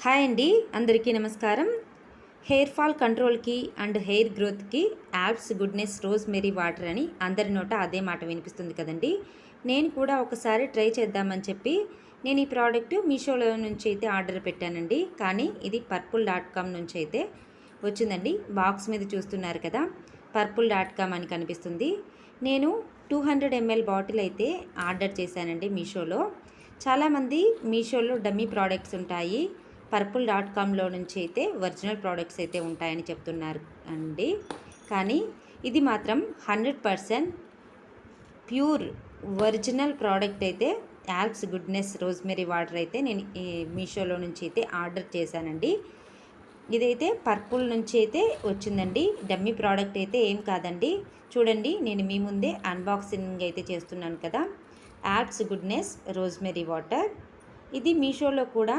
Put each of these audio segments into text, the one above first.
Hi అండి, అందరికీ నమస్కారం. హెయిర్ ఫాల్ కంట్రోల్కి అండ్ హెయిర్ గ్రోత్కి యాప్స్ గుడ్నెస్ రోజ్మెరీ వాటర్ అని అందరి నోట అదే మాట వినిపిస్తుంది కదండి. నేను కూడా ఒకసారి ట్రై చేద్దామని చెప్పి నేను ఈ ప్రోడక్ట్ మీషోలో నుంచి అయితే ఆర్డర్ పెట్టానండి. కానీ ఇది purple.com నుంచి అయితే వచ్చిందండి. బాక్స్ మీద చూస్తున్నారు కదా, purple.com అని కనిపిస్తుంది. నేను 200 ml బాటిల్ అయితే ఆర్డర్ చేశానండి మీషోలో. చాలామంది మీషోలో డమ్మీ ప్రోడక్ట్స్ ఉంటాయి, purple.comలో నుంచి అయితే ఒరిజినల్ ప్రోడక్ట్స్ అయితే ఉంటాయని చెప్తున్నారు అండి. కానీ ఇది మాత్రం 100% ప్యూర్ ఒరిజినల్ ప్రోడక్ట్ అయితే యాప్స్ గుడ్నెస్ రోజ్మెరీ వాటర్ అయితే నేను ఈ మీషోలో నుంచి అయితే ఆర్డర్ చేశానండి. ఇదైతే పర్పుల్ నుంచి అయితే వచ్చిందండి. డమ్మీ ప్రోడక్ట్ అయితే ఏం కాదండి. చూడండి, నేను మీ ముందే అన్బాక్సింగ్ అయితే చేస్తున్నాను కదా. యాప్స్ గుడ్నెస్ రోజ్మెరీ వాటర్ ఇది మీషోలో కూడా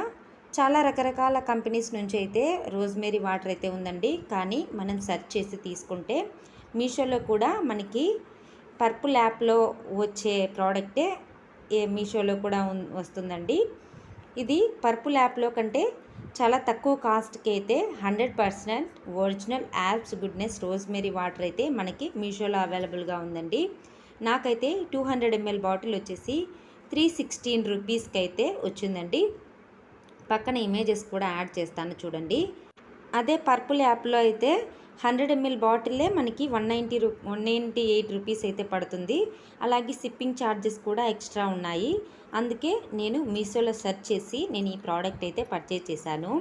చాలా రకరకాల కంపెనీస్ నుంచి అయితే రోజ్మెరీ వాటర్ అయితే ఉందండి. కానీ మనం సెర్చ్ చేసి తీసుకుంటే మీషోలో కూడా మనకి పర్పుల్ యాప్లో వచ్చే ప్రోడక్టే మీషోలో కూడా వస్తుందండి. ఇది పర్పుల్ యాప్లో కంటే చాలా తక్కువ కాస్ట్కి అయితే 100% original apps goodness rosemary water అయితే మనకి మీషోలో అవైలబుల్గా ఉందండి. నాకైతే 200 ml బాటిల్ వచ్చేసి 316 రూపీస్కి అయితే వచ్చిందండి. పక్కన ఇమేజెస్ కూడా యాడ్ చేస్తాను చూడండి. అదే పర్పుల్ యాప్లో అయితే 100 ml బాటిల్లే మనకి 198 రూపీస్ అయితే పడుతుంది. అలాగే షిప్పింగ్ ఛార్జెస్ కూడా ఎక్స్ట్రా ఉన్నాయి. అందుకే నేను మీషోలో సెర్చ్ చేసి నేను ఈ ప్రోడక్ట్ అయితే పర్చేజ్ చేశాను.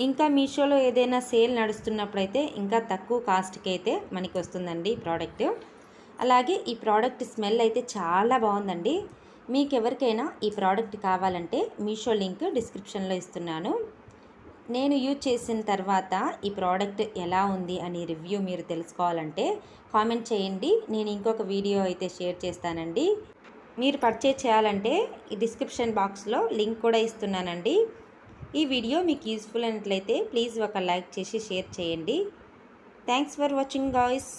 ఇంకా మీషోలో ఏదైనా సేల్ నడుస్తున్నప్పుడైతే ఇంకా తక్కువ కాస్ట్కి అయితే మనకి వస్తుందండి ప్రోడక్ట్. అలాగే ఈ ప్రోడక్ట్ స్మెల్ అయితే చాలా బాగుందండి. మీకు ఎవరికైనా ఈ ప్రోడక్ట్ కావాలంటే మీషో లింక్ డిస్క్రిప్షన్లో ఇస్తున్నాను. నేను యూజ్ చేసిన తర్వాత ఈ ప్రోడక్ట్ ఎలా ఉంది అని రివ్యూ మీరు తెలుసుకోవాలంటే కామెంట్ చేయండి. నేను ఇంకొక వీడియో అయితే షేర్ చేస్తానండి. మీరు పర్చేజ్ చేయాలంటే ఈ డిస్క్రిప్షన్ బాక్స్లో లింక్ కూడా ఇస్తున్నానండి. ఈ వీడియో మీకు యూస్ఫుల్ అయినట్లయితే ప్లీజ్ ఒక లైక్ చేసి షేర్ చేయండి. Thanks for watching guys.